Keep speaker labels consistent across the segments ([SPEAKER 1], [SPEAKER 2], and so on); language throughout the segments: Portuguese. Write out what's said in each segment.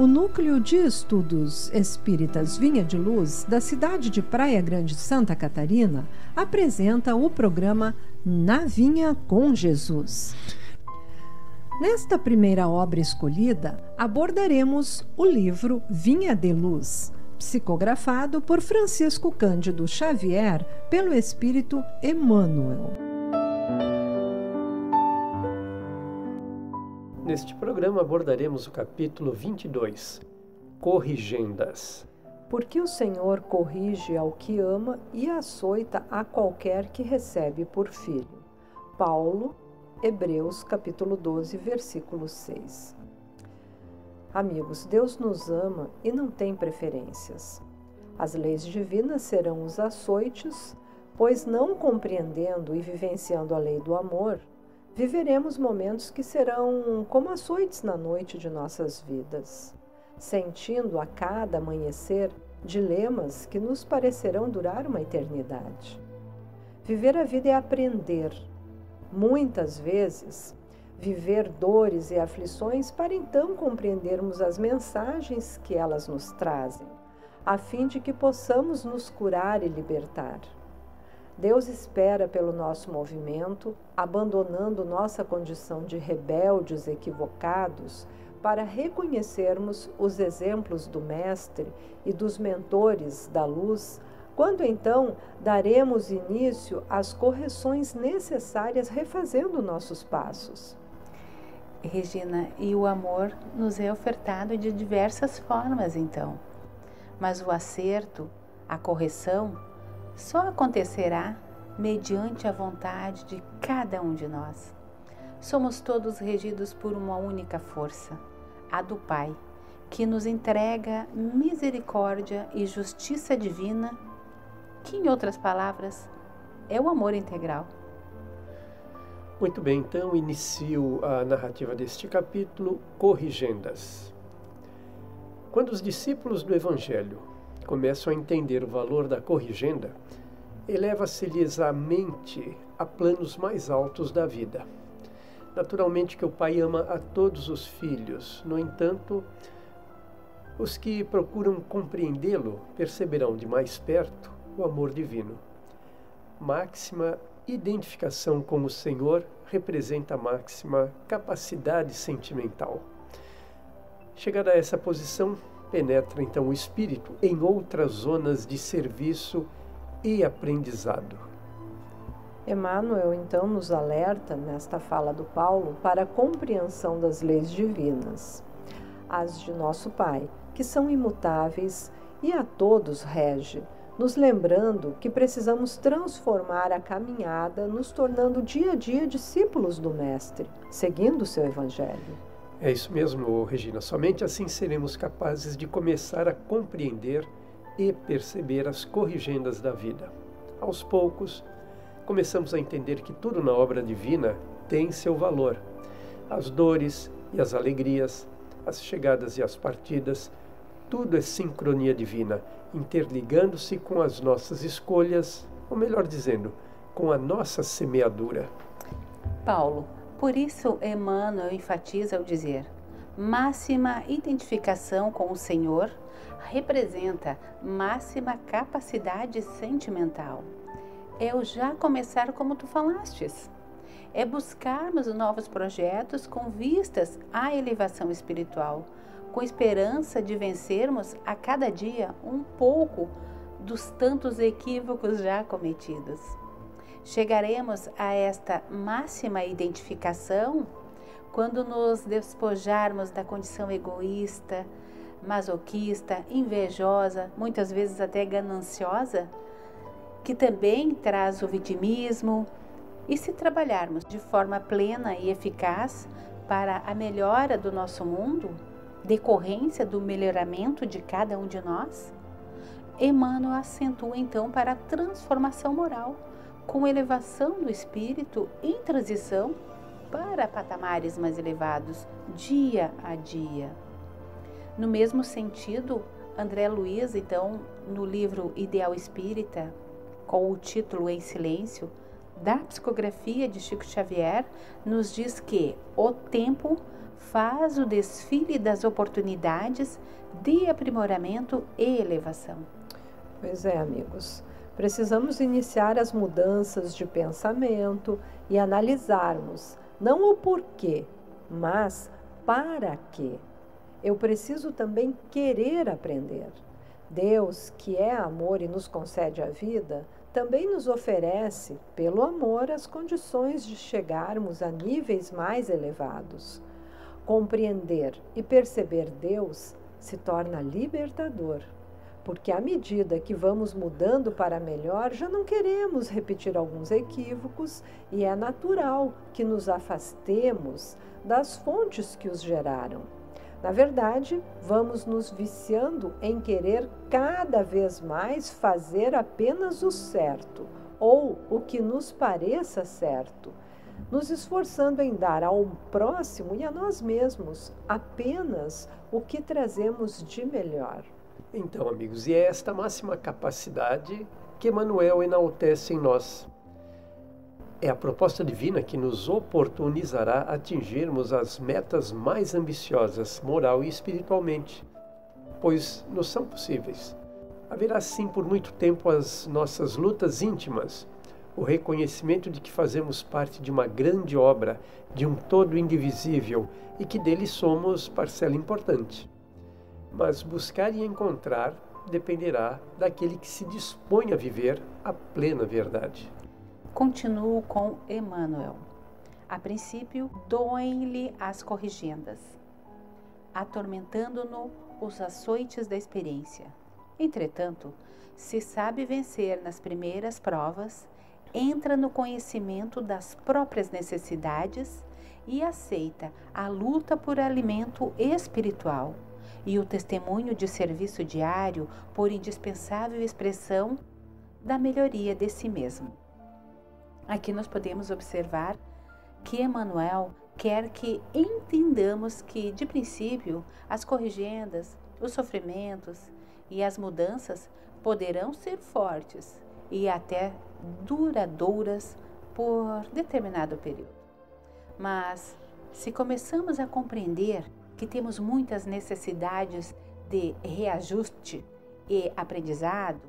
[SPEAKER 1] O Núcleo de Estudos Espíritas Vinha de Luz, da cidade de Praia Grande, Santa Catarina, apresenta o programa Na Vinha com Jesus. Nesta primeira obra escolhida, abordaremos o livro Vinha de Luz, psicografado por Francisco Cândido Xavier pelo Espírito Emmanuel.
[SPEAKER 2] Neste programa abordaremos o capítulo 22, Corrigendas.
[SPEAKER 1] Porque o Senhor corrige ao que ama e açoita a qualquer que recebe por filho. Paulo, Hebreus, capítulo 12, versículo 6. Amigos, Deus nos ama e não tem preferências. As leis divinas serão os açoites, pois não compreendendo e vivenciando a lei do amor, viveremos momentos que serão como açoites na noite de nossas vidas, sentindo a cada amanhecer dilemas que nos parecerão durar uma eternidade. Viver a vida é aprender, muitas vezes, viver dores e aflições para então compreendermos as mensagens que elas nos trazem, a fim de que possamos nos curar e libertar. Deus espera pelo nosso movimento, abandonando nossa condição de rebeldes equivocados, para reconhecermos os exemplos do Mestre e dos mentores da luz, quando então daremos início às correções necessárias refazendo nossos passos.
[SPEAKER 3] Regina, e o amor nos é ofertado de diversas formas então, mas o acerto, a correção, só acontecerá mediante a vontade de cada um de nós. Somos todos regidos por uma única força, a do Pai, que nos entrega misericórdia e justiça divina, que, em outras palavras, é o amor integral.
[SPEAKER 2] Muito bem, então inicio a narrativa deste capítulo, Corrigendas. Quando os discípulos do Evangelho começam a entender o valor da corrigenda, eleva-se-lhes a mente a planos mais altos da vida. Naturalmente que o Pai ama a todos os filhos, no entanto, os que procuram compreendê-lo perceberão de mais perto o amor divino. Máxima identificação com o Senhor representa a máxima capacidade sentimental. Chegada a essa posição, penetra então o espírito em outras zonas de serviço e aprendizado.
[SPEAKER 1] Emmanuel então nos alerta, nesta fala do Paulo, para a compreensão das leis divinas, as de nosso Pai, que são imutáveis e a todos rege, nos lembrando que precisamos transformar a caminhada, nos tornando dia a dia discípulos do Mestre, seguindo o seu Evangelho.
[SPEAKER 2] É isso mesmo, Regina. Somente assim seremos capazes de começar a compreender e perceber as corrigendas da vida. Aos poucos, começamos a entender que tudo na obra divina tem seu valor. As dores e as alegrias, as chegadas e as partidas, tudo é sincronia divina, interligando-se com as nossas escolhas, ou melhor dizendo, com a nossa semeadura.
[SPEAKER 3] Paulo, por isso Emmanuel enfatiza ao dizer: máxima identificação com o Senhor representa máxima capacidade sentimental. É o já começar como tu falastes. É buscarmos novos projetos com vistas à elevação espiritual, com esperança de vencermos a cada dia um pouco dos tantos equívocos já cometidos. Chegaremos a esta máxima identificação quando nos despojarmos da condição egoísta, masoquista, invejosa, muitas vezes até gananciosa, que também traz o vitimismo, e se trabalharmos de forma plena e eficaz para a melhora do nosso mundo, decorrência do melhoramento de cada um de nós, Emmanuel acentua então para a transformação moral, com elevação do espírito em transição para patamares mais elevados, dia a dia. No mesmo sentido, André Luiz, então, no livro Ideal Espírita, com o título Em Silêncio, da psicografia de Chico Xavier, nos diz que o tempo faz o desfile das oportunidades de aprimoramento e elevação.
[SPEAKER 1] Pois é, amigos. Precisamos iniciar as mudanças de pensamento e analisarmos não o porquê, mas para quê. Eu preciso também querer aprender. Deus, que é amor e nos concede a vida, também nos oferece, pelo amor, as condições de chegarmos a níveis mais elevados. Compreender e perceber Deus se torna libertador, porque à medida que vamos mudando para melhor, já não queremos repetir alguns equívocos e é natural que nos afastemos das fontes que os geraram. Na verdade, vamos nos viciando em querer cada vez mais fazer apenas o certo, ou o que nos pareça certo, nos esforçando em dar ao próximo e a nós mesmos apenas o que trazemos de melhor.
[SPEAKER 2] Então, amigos, e é esta máxima capacidade que Emmanuel enaltece em nós. É a proposta divina que nos oportunizará atingirmos as metas mais ambiciosas, moral e espiritualmente, pois nos são possíveis. Haverá sim por muito tempo as nossas lutas íntimas, o reconhecimento de que fazemos parte de uma grande obra, de um todo indivisível e que dele somos parcela importante. Mas buscar e encontrar dependerá daquele que se dispõe a viver a plena verdade.
[SPEAKER 3] Continuo com Emmanuel. A princípio, doem-lhe as corrigendas, atormentando-no os açoites da experiência. Entretanto, se sabe vencer nas primeiras provas, entra no conhecimento das próprias necessidades e aceita a luta por alimento espiritual e o testemunho de serviço diário por indispensável expressão da melhoria de si mesmo. Aqui nós podemos observar que Emmanuel quer que entendamos que, de princípio, as corrigendas, os sofrimentos e as mudanças poderão ser fortes e até duradouras por determinado período. Mas, se começamos a compreender que temos muitas necessidades de reajuste e aprendizado,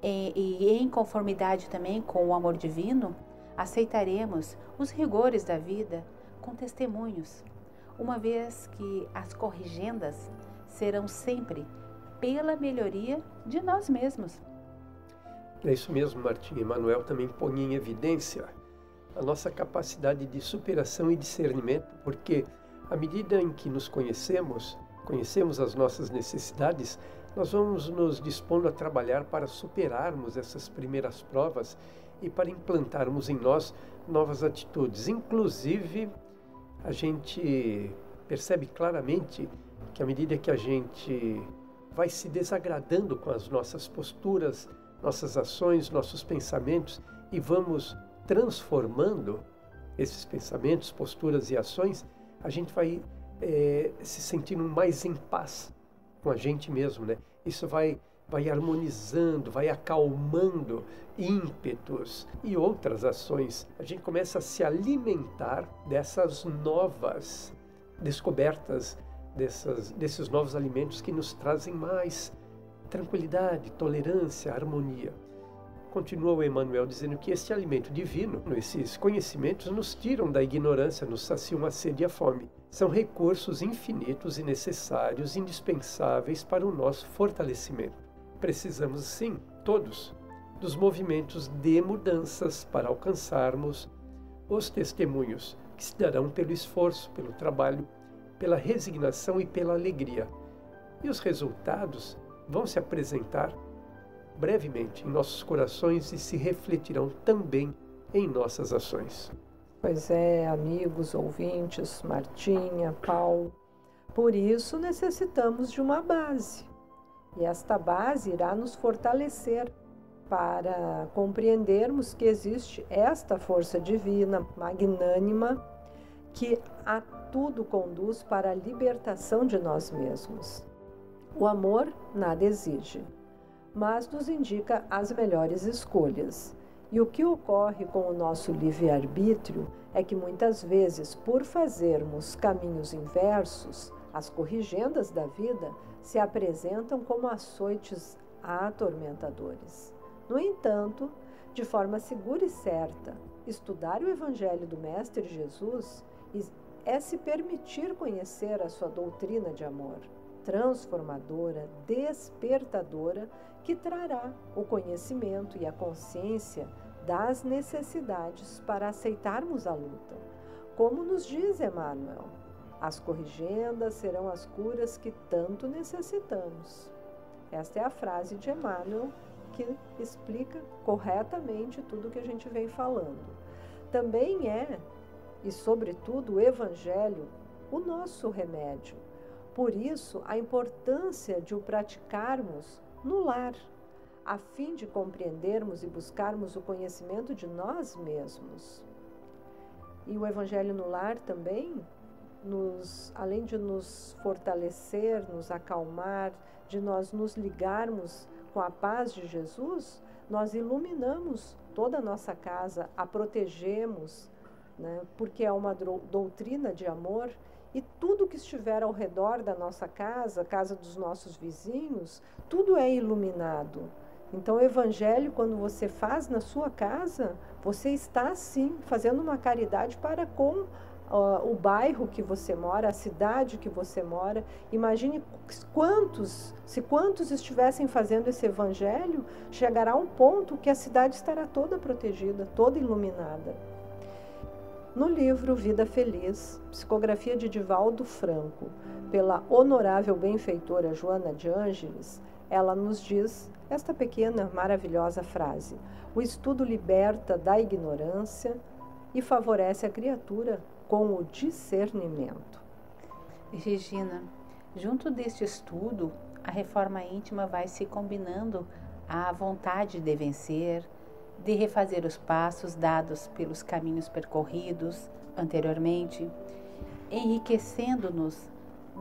[SPEAKER 3] e em conformidade também com o amor divino, aceitaremos os rigores da vida com testemunhos, uma vez que as corrigendas serão sempre pela melhoria de nós mesmos.
[SPEAKER 2] É isso mesmo, Martim. Emmanuel também põe em evidência a nossa capacidade de superação e discernimento, porque à medida em que nos conhecemos as nossas necessidades, nós vamos nos dispondo a trabalhar para superarmos essas primeiras provas e para implantarmos em nós novas atitudes. Inclusive, a gente percebe claramente que à medida que a gente vai se desagradando com as nossas posturas, nossas ações, nossos pensamentos e vamos transformando esses pensamentos, posturas e ações, a gente vai se sentindo mais em paz com a gente mesmo, né? Isso vai harmonizando, vai acalmando ímpetos e outras ações. A gente começa a se alimentar dessas novas descobertas, desses novos alimentos que nos trazem mais tranquilidade, tolerância, harmonia. Continua o Emmanuel dizendo que este alimento divino, esses conhecimentos, nos tiram da ignorância, nos saciam a sede e a fome. São recursos infinitos e necessários, indispensáveis para o nosso fortalecimento. Precisamos, sim, todos, dos movimentos de mudanças para alcançarmos os testemunhos que se darão pelo esforço, pelo trabalho, pela resignação e pela alegria. E os resultados vão se apresentar brevemente em nossos corações e se refletirão também em nossas ações.
[SPEAKER 1] Pois é, amigos, ouvintes, Martinha, Paulo, por isso necessitamos de uma base. E esta base irá nos fortalecer para compreendermos que existe esta força divina, magnânima, que a tudo conduz para a libertação de nós mesmos. O amor nada exige, mas nos indica as melhores escolhas. E o que ocorre com o nosso livre-arbítrio é que muitas vezes, por fazermos caminhos inversos, as corrigendas da vida se apresentam como açoites atormentadores. No entanto, de forma segura e certa, estudar o Evangelho do Mestre Jesus é se permitir conhecer a sua doutrina de amor, transformadora, despertadora, que trará o conhecimento e a consciência das necessidades para aceitarmos a luta. Como nos diz Emmanuel, as corrigendas serão as curas que tanto necessitamos. Esta é a frase de Emmanuel que explica corretamente tudo o que a gente vem falando. Também é, e sobretudo, o Evangelho, o nosso remédio. Por isso, a importância de o praticarmos no lar, a fim de compreendermos e buscarmos o conhecimento de nós mesmos. E o Evangelho no lar também, além de nos fortalecer, nos acalmar, de nós nos ligarmos com a paz de Jesus, nós iluminamos toda a nossa casa, a protegemos, né, porque é uma doutrina de amor, e tudo que estiver ao redor da nossa casa, casa dos nossos vizinhos, tudo é iluminado. Então, o Evangelho, quando você faz na sua casa, você está, sim, fazendo uma caridade para com o bairro que você mora, a cidade que você mora. Imagine se quantos estivessem fazendo esse Evangelho, chegará um ponto que a cidade estará toda protegida, toda iluminada. No livro Vida Feliz, psicografia de Divaldo Franco, pela honorável benfeitora Joana de Ângeles, ela nos diz esta pequena, maravilhosa frase: o estudo liberta da ignorância e favorece a criatura com o discernimento.
[SPEAKER 3] Regina, junto deste estudo, a reforma íntima vai se combinando à vontade de vencer, de refazer os passos dados pelos caminhos percorridos anteriormente, enriquecendo-nos,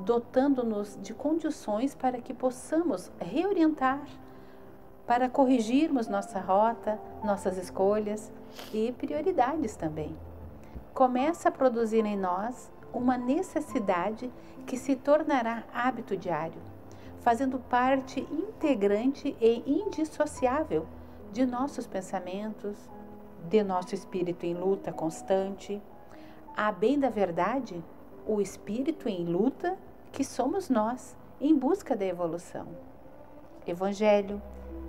[SPEAKER 3] dotando-nos de condições para que possamos reorientar, para corrigirmos nossa rota, nossas escolhas e prioridades também. Começa a produzir em nós uma necessidade que se tornará hábito diário, fazendo parte integrante e indissociável de nossos pensamentos, de nosso espírito em luta constante. A bem da verdade, o espírito em luta que somos nós, em busca da evolução. Evangelho,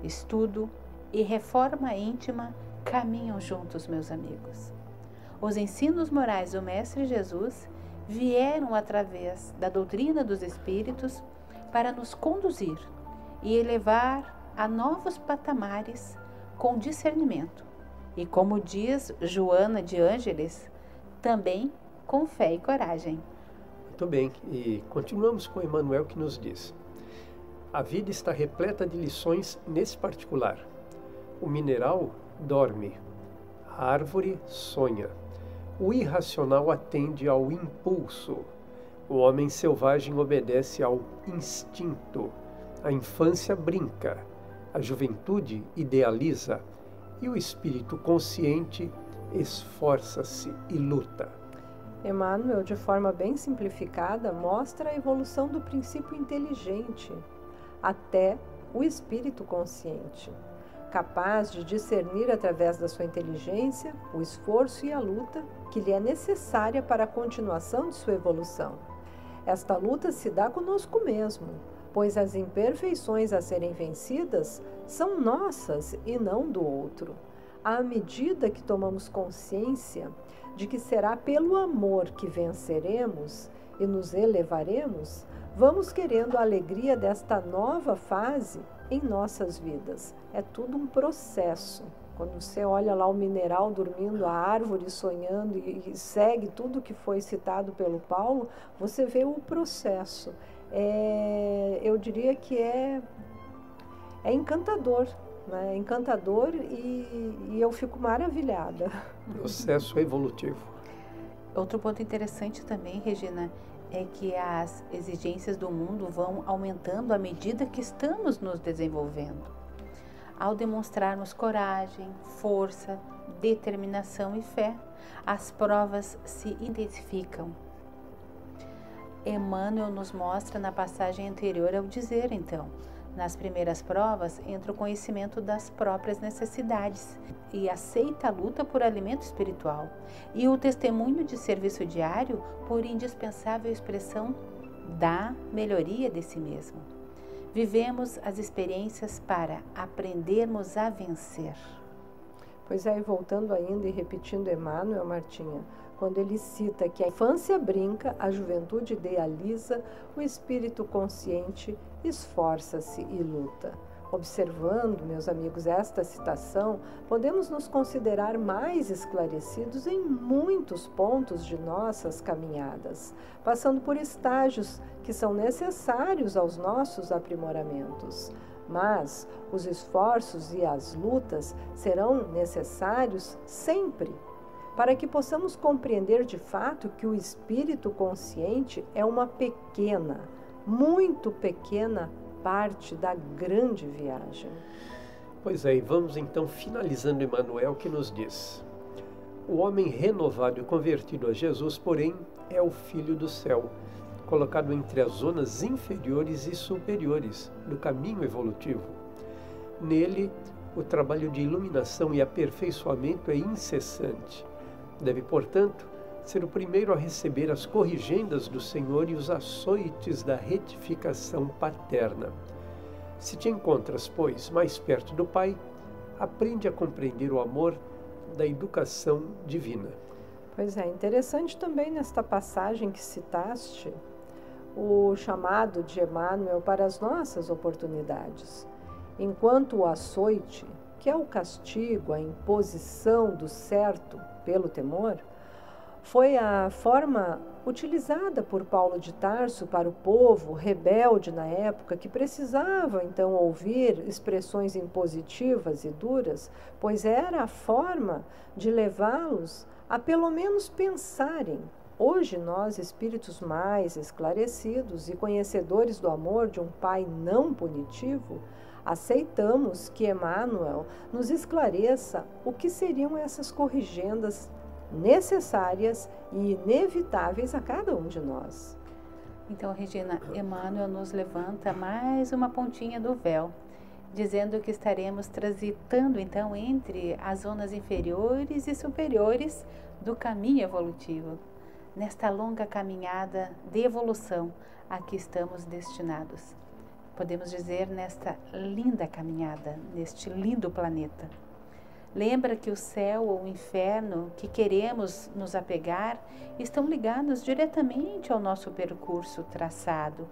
[SPEAKER 3] estudo e reforma íntima caminham juntos, meus amigos. Os ensinos morais do Mestre Jesus vieram através da doutrina dos Espíritos para nos conduzir e elevar a novos patamares com discernimento. E como diz Joana de Ângeles, também com fé e coragem.
[SPEAKER 2] Muito bem, e continuamos com Emmanuel, que nos diz: a vida está repleta de lições nesse particular. O mineral dorme, a árvore sonha, o irracional atende ao impulso, o homem selvagem obedece ao instinto, a infância brinca, a juventude idealiza e o espírito consciente esforça-se e luta.
[SPEAKER 1] Emmanuel, de forma bem simplificada, mostra a evolução do princípio inteligente até o espírito consciente, capaz de discernir através da sua inteligência o esforço e a luta que lhe é necessária para a continuação de sua evolução. Esta luta se dá conosco mesmo, pois as imperfeições a serem vencidas são nossas e não do outro. À medida que tomamos consciência de que será pelo amor que venceremos e nos elevaremos, vamos querendo a alegria desta nova fase em nossas vidas. É tudo um processo. Quando você olha lá o mineral dormindo, a árvore sonhando e segue tudo que foi citado pelo Paulo, você vê o processo. Eu diria que é encantador, né? É encantador e eu fico maravilhada.
[SPEAKER 2] Processo evolutivo.
[SPEAKER 3] Outro ponto interessante também, Regina, é que as exigências do mundo vão aumentando à medida que estamos nos desenvolvendo. Ao demonstrarmos coragem, força, determinação e fé, as provas se intensificam. Emmanuel nos mostra na passagem anterior ao dizer, então, nas primeiras provas entra o conhecimento das próprias necessidades e aceita a luta por alimento espiritual e o testemunho de serviço diário por indispensável expressão da melhoria de si mesmo. Vivemos as experiências para aprendermos a vencer.
[SPEAKER 1] Pois é, e voltando ainda e repetindo Emmanuel, Martinha, quando ele cita que a infância brinca, a juventude idealiza, o espírito consciente esforça-se e luta. Observando, meus amigos, esta citação, podemos nos considerar mais esclarecidos em muitos pontos de nossas caminhadas, passando por estágios que são necessários aos nossos aprimoramentos. Mas os esforços e as lutas serão necessários sempre, para que possamos compreender de fato que o espírito consciente é uma pequena, muito pequena parte da grande viagem.
[SPEAKER 2] Pois é, e vamos então finalizando Emmanuel, que nos diz: o homem renovado e convertido a Jesus, porém, é o Filho do céu, colocado entre as zonas inferiores e superiores do caminho evolutivo. Nele, o trabalho de iluminação e aperfeiçoamento é incessante. Deve, portanto, ser o primeiro a receber as corrigendas do Senhor e os açoites da retificação paterna. Se te encontras, pois, mais perto do Pai, aprende a compreender o amor da educação divina.
[SPEAKER 1] Pois é, interessante também nesta passagem que citaste, o chamado de Emmanuel para as nossas oportunidades. Enquanto o açoite, que é o castigo, a imposição do certo pelo temor, foi a forma utilizada por Paulo de Tarso para o povo rebelde na época, que precisava então ouvir expressões impositivas e duras, pois era a forma de levá-los a pelo menos pensarem. Hoje nós, espíritos mais esclarecidos e conhecedores do amor de um Pai não punitivo, aceitamos que Emmanuel nos esclareça o que seriam essas corrigendas necessárias e inevitáveis a cada um de nós.
[SPEAKER 3] Então, Regina, Emmanuel nos levanta mais uma pontinha do véu, dizendo que estaremos transitando então entre as zonas inferiores e superiores do caminho evolutivo, nesta longa caminhada de evolução a que estamos destinados. Podemos dizer nesta linda caminhada, neste lindo planeta. Lembra que o céu ou o inferno que queremos nos apegar estão ligados diretamente ao nosso percurso traçado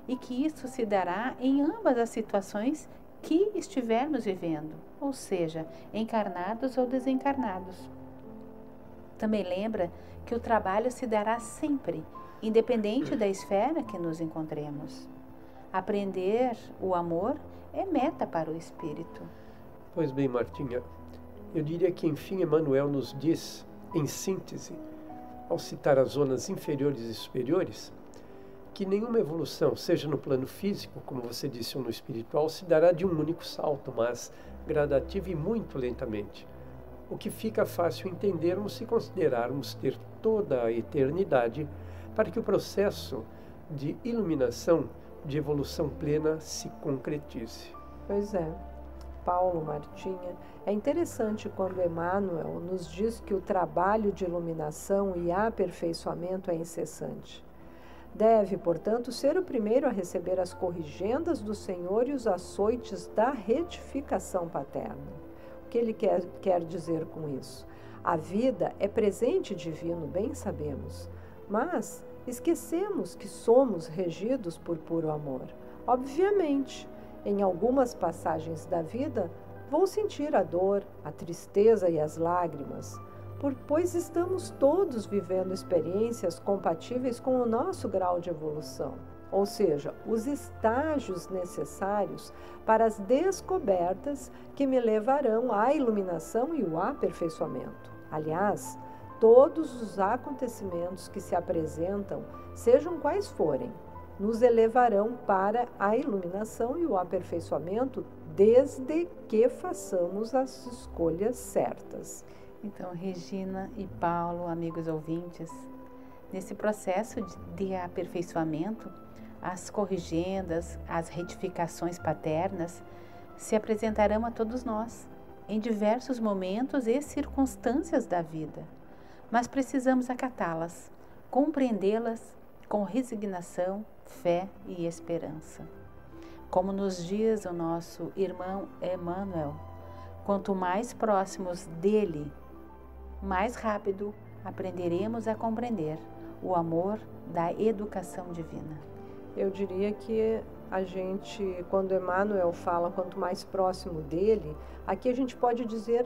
[SPEAKER 3] e que isso se dará em ambas as situações que estivermos vivendo, ou seja, encarnados ou desencarnados. Também lembra que o trabalho se dará sempre, independente da esfera que nos encontremos. Aprender o amor é meta para o espírito.
[SPEAKER 2] Pois bem, Martinha, eu diria que, enfim, Emmanuel nos diz, em síntese, ao citar as zonas inferiores e superiores, que nenhuma evolução, seja no plano físico, como você disse, ou no espiritual, se dará de um único salto, mas gradativa e muito lentamente. O que fica fácil entendermos se considerarmos ter toda a eternidade para que o processo de iluminação, de evolução plena, se concretize.
[SPEAKER 1] Pois é. Paulo, Martinha, é interessante quando Emmanuel nos diz que o trabalho de iluminação e aperfeiçoamento é incessante. Deve, portanto, ser o primeiro a receber as corrigendas do Senhor e os açoites da retificação paterna. O que ele quer dizer com isso? A vida é presente divino, bem sabemos, mas esquecemos que somos regidos por puro amor. Obviamente, em algumas passagens da vida, vou sentir a dor, a tristeza e as lágrimas, pois estamos todos vivendo experiências compatíveis com o nosso grau de evolução, ou seja, os estágios necessários para as descobertas que me levarão à iluminação e o aperfeiçoamento. Aliás, todos os acontecimentos que se apresentam, sejam quais forem, nos elevarão para a iluminação e o aperfeiçoamento, desde que façamos as escolhas certas.
[SPEAKER 3] Então, Regina e Paulo, amigos ouvintes, nesse processo de aperfeiçoamento, as corrigendas, as retificações paternas se apresentarão a todos nós, em diversos momentos e circunstâncias da vida, mas precisamos acatá-las, compreendê-las com resignação, fé e esperança. Como nos diz o nosso irmão Emmanuel, quanto mais próximos dele, mais rápido aprenderemos a compreender o amor da educação divina.
[SPEAKER 1] Eu diria que a gente, quando Emmanuel fala quanto mais próximo dele, aqui a gente pode dizer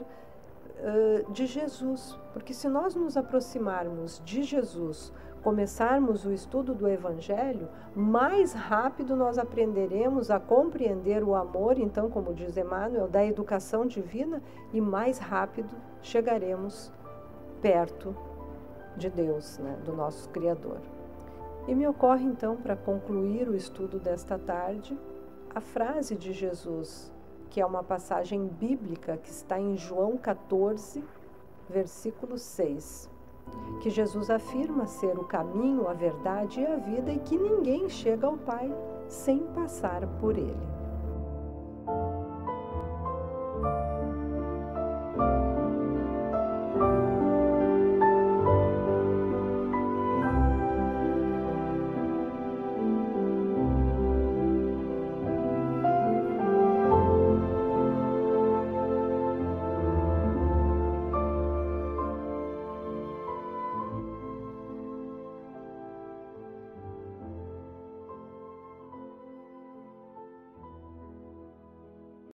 [SPEAKER 1] de Jesus, porque se nós nos aproximarmos de Jesus, começarmos o estudo do Evangelho, mais rápido nós aprenderemos a compreender o amor, então, como diz Emmanuel, da educação divina, e mais rápido chegaremos perto de Deus, né, do nosso Criador. E me ocorre então, para concluir o estudo desta tarde, a frase de Jesus, que é uma passagem bíblica que está em João 14, versículo 6, que Jesus afirma ser o caminho, a verdade e a vida, e que ninguém chega ao Pai sem passar por ele.